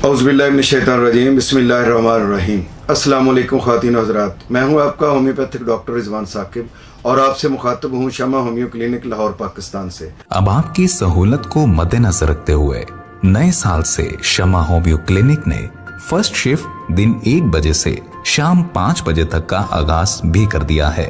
औज़ुबिल्लाहिमिनश्शैतानिर्रजीम बिस्मिल्लाहिर्रहमानिर्रहीम। अस्सलाम वालेकुम ख़वातीन व हज़रात, मैं हूं आपका होम्योपैथिक डॉक्टर रिजवान साकिब और आपसे मुखातब हूं शमा होम्यो क्लिनिक लाहौर पाकिस्तान से। अब आपकी सहूलत को मद्देनजर रखते हुए नए साल से शमा होम्यो क्लिनिक ने फर्स्ट शिफ्ट दिन 1 बजे से शाम 5 बजे तक का आगाज भी कर दिया है।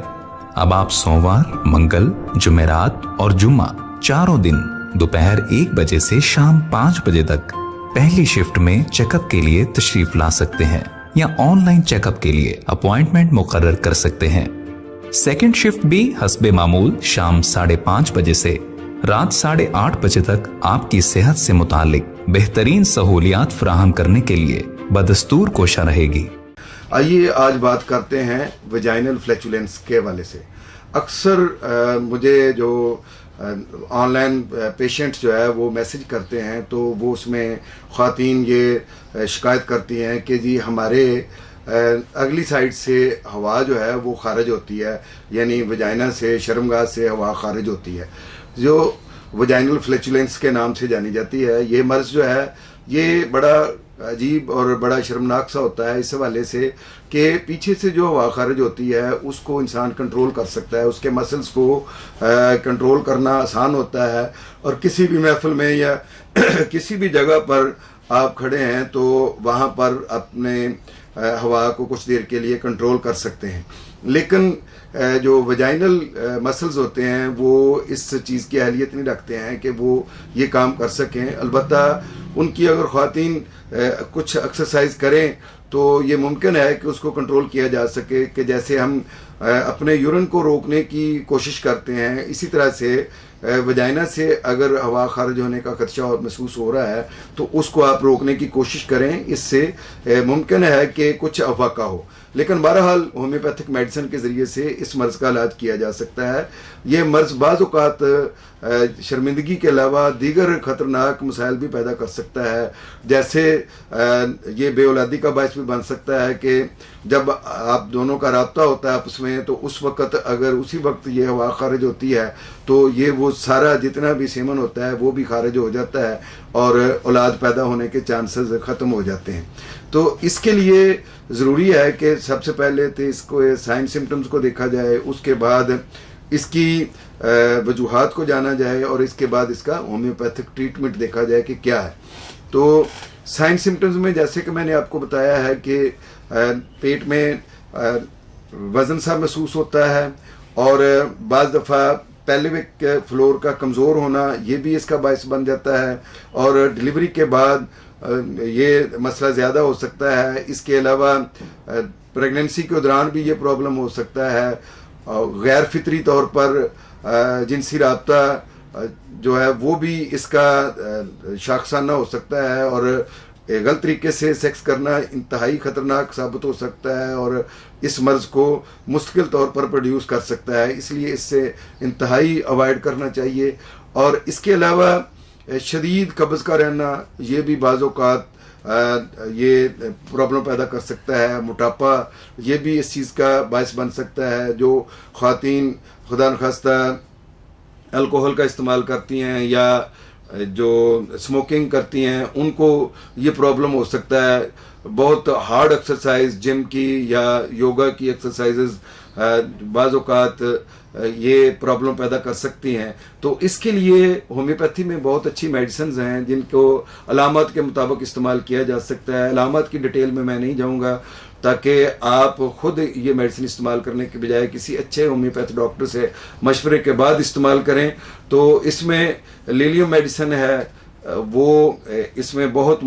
अब आप सोमवार, मंगल, जुमेरात और जुम्मा चारों दिन दोपहर 1 बजे से शाम 5 बजे तक पहली शिफ्ट में चेकअप के लिए तशरीफ ला सकते हैं या ऑनलाइन चेकअप के लिए अपॉइंटमेंट मुकर्रर कर सकते हैं। सेकंड शिफ्ट भी हस्बे मामूल शाम 5:30 बजे से रात 8:30 बजे तक आपकी सेहत से मुतालिक बेहतरीन सहूलियात फराहम करने के लिए बदस्तूर कोशा रहेगी। आइए आज बात करते हैं वजाइनल फ्लैचुलेंस के हवाले से। अक्सर मुझे जो ऑनलाइन पेशेंट्स जो है वो मैसेज करते हैं, तो वो उसमें ख़वातीन ये शिकायत करती हैं कि जी हमारे अगली साइड से हवा जो है वो खारिज होती है, यानी वजाइना से, शर्मगाह से हवा खारिज होती है, जो वजाइनल फ्लैचुलेंस के नाम से जानी जाती है। ये मर्ज़ जो है ये बड़ा अजीब और बड़ा शर्मनाक सा होता है इस हवाले से कि पीछे से जो हवा खारिज होती है उसको इंसान कंट्रोल कर सकता है, उसके मसल्स को कंट्रोल करना आसान होता है और किसी भी महफिल में या किसी भी जगह पर आप खड़े हैं तो वहाँ पर अपने हवा को कुछ देर के लिए कंट्रोल कर सकते हैं। लेकिन जो वजाइनल मसल्स होते हैं वो इस चीज़ की अहलियत नहीं रखते हैं कि वो ये काम कर सकें। अलबत्ता उनकी अगर ख़वातीन कुछ एक्सरसाइज करें तो ये मुमकिन है कि उसको कंट्रोल किया जा सके, कि जैसे हम अपने यूरिन को रोकने की कोशिश करते हैं, इसी तरह से वजाइना से अगर हवा खारिज होने का खदशा और महसूस हो रहा है तो उसको आप रोकने की कोशिश करें। इससे मुमकिन है कि कुछ अफाका हो, लेकिन बहरहाल होम्योपैथिक मेडिसिन के ज़रिए से इस मर्ज़ का इलाज किया जा सकता है। ये मर्ज़ बाज़ औक़ात शर्मिंदगी के अलावा दीगर ख़तरनाक मसाइल भी पैदा कर सकता है, जैसे ये बेऔलादी का बायस भी बन सकता है कि जब आप दोनों का राब्ता होता है आपस में, तो उस वक़्त अगर उसी वक्त ये हवा खारिज होती है तो ये वो सारा जितना भी सेमन होता है वो भी खारिज हो जाता है और औलाद पैदा होने के चांसेस ख़त्म हो जाते हैं। तो इसके लिए ज़रूरी है कि सबसे पहले तो इसको साइन सिम्टम्स को देखा जाए, उसके बाद इसकी वजूहात को जाना जाए और इसके बाद इसका होम्योपैथिक ट्रीटमेंट देखा जाए कि क्या है। तो साइन सिम्टम्स में जैसे कि मैंने आपको बताया है कि पेट में वज़न सा महसूस होता है और बाज़ दफ़ा पेल्विक फ्लोर का कमज़ोर होना ये भी इसका बायस बन जाता है और डिलीवरी के बाद ये मसला ज़्यादा हो सकता है। इसके अलावा प्रेगनेंसी के दौरान भी ये प्रॉब्लम हो सकता है। गैर फितरी तौर पर जिनसी राब्ता जो है वो भी इसका शाखसाना हो सकता है और गलत तरीके से सेक्स करना इंतहाई ख़तरनाक साबित हो सकता है और इस मर्ज़ को मुस्तकिल तौर पर प्रोड्यूस कर सकता है, इसलिए इससे इंतहाई अवॉइड करना चाहिए। और इसके अलावा शदीद कब्ज़ का रहना ये भी बाज़ औक़ात ये प्रॉब्लम पैदा कर सकता है। मोटापा ये भी इस चीज़ का बायस बन सकता है। जो ख़वातीन खुदा न खास्ता अल्कोहल का इस्तेमाल करती हैं या जो स्मोकिंग करती हैं उनको ये प्रॉब्लम हो सकता है। बहुत हार्ड एक्सरसाइज जिम की या योगा की एक्सरसाइजेज बाज़ औक़ात ये प्रॉब्लम पैदा कर सकती हैं। तो इसके लिए होम्योपैथी में बहुत अच्छी मेडिसिन हैं जिनको अलामत के मुताबिक इस्तेमाल किया जा सकता है। अलामत की डिटेल में मैं नहीं जाऊँगा ताकि आप ख़ुद ये मेडिसिन इस्तेमाल करने के बजाय किसी अच्छे होम्योपैथ डॉक्टर से मशवरे के बाद इस्तेमाल करें। तो इसमें लिलियम मेडिसिन है, वो इसमें बहुत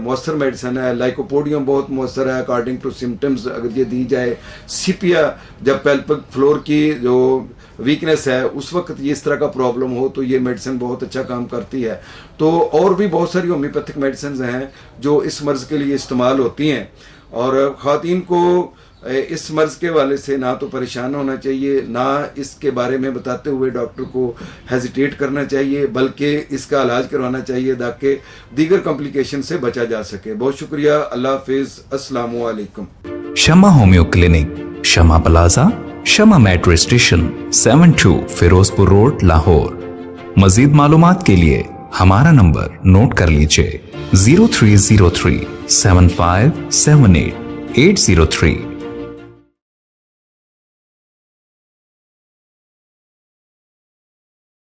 मौसर मेडिसिन है। लाइकोपोडियम बहुत मौसर है अकॉर्डिंग टू सिम्टम्स अगर ये दी जाए। सीपिया जब पेल्विक फ्लोर की जो वीकनेस है उस वक्त ये इस तरह का प्रॉब्लम हो तो ये मेडिसिन बहुत अच्छा काम करती है। तो और भी बहुत सारी होम्योपैथिक मेडिसिन हैं जो इस मर्ज़ के लिए इस्तेमाल होती हैं और ख़वातीन को इस मर्ज़ के वाले से ना तो परेशान होना चाहिए, ना इसके बारे में बताते हुए डॉक्टर को हेजिटेट करना चाहिए, बल्कि इसका इलाज करवाना चाहिए ताकि दीगर कॉम्प्लिकेशन से बचा जा सके। बहुत शुक्रिया। अल्लाह हाफिज़। अस्सलामु अलैकुम। Shama homeo clinic, Shama plaza, Shama metro station, 72 Ferozepur road, Lahore. मजीद मालूमात के लिए हमारा नंबर नोट कर लीजिए। 0303 7578 803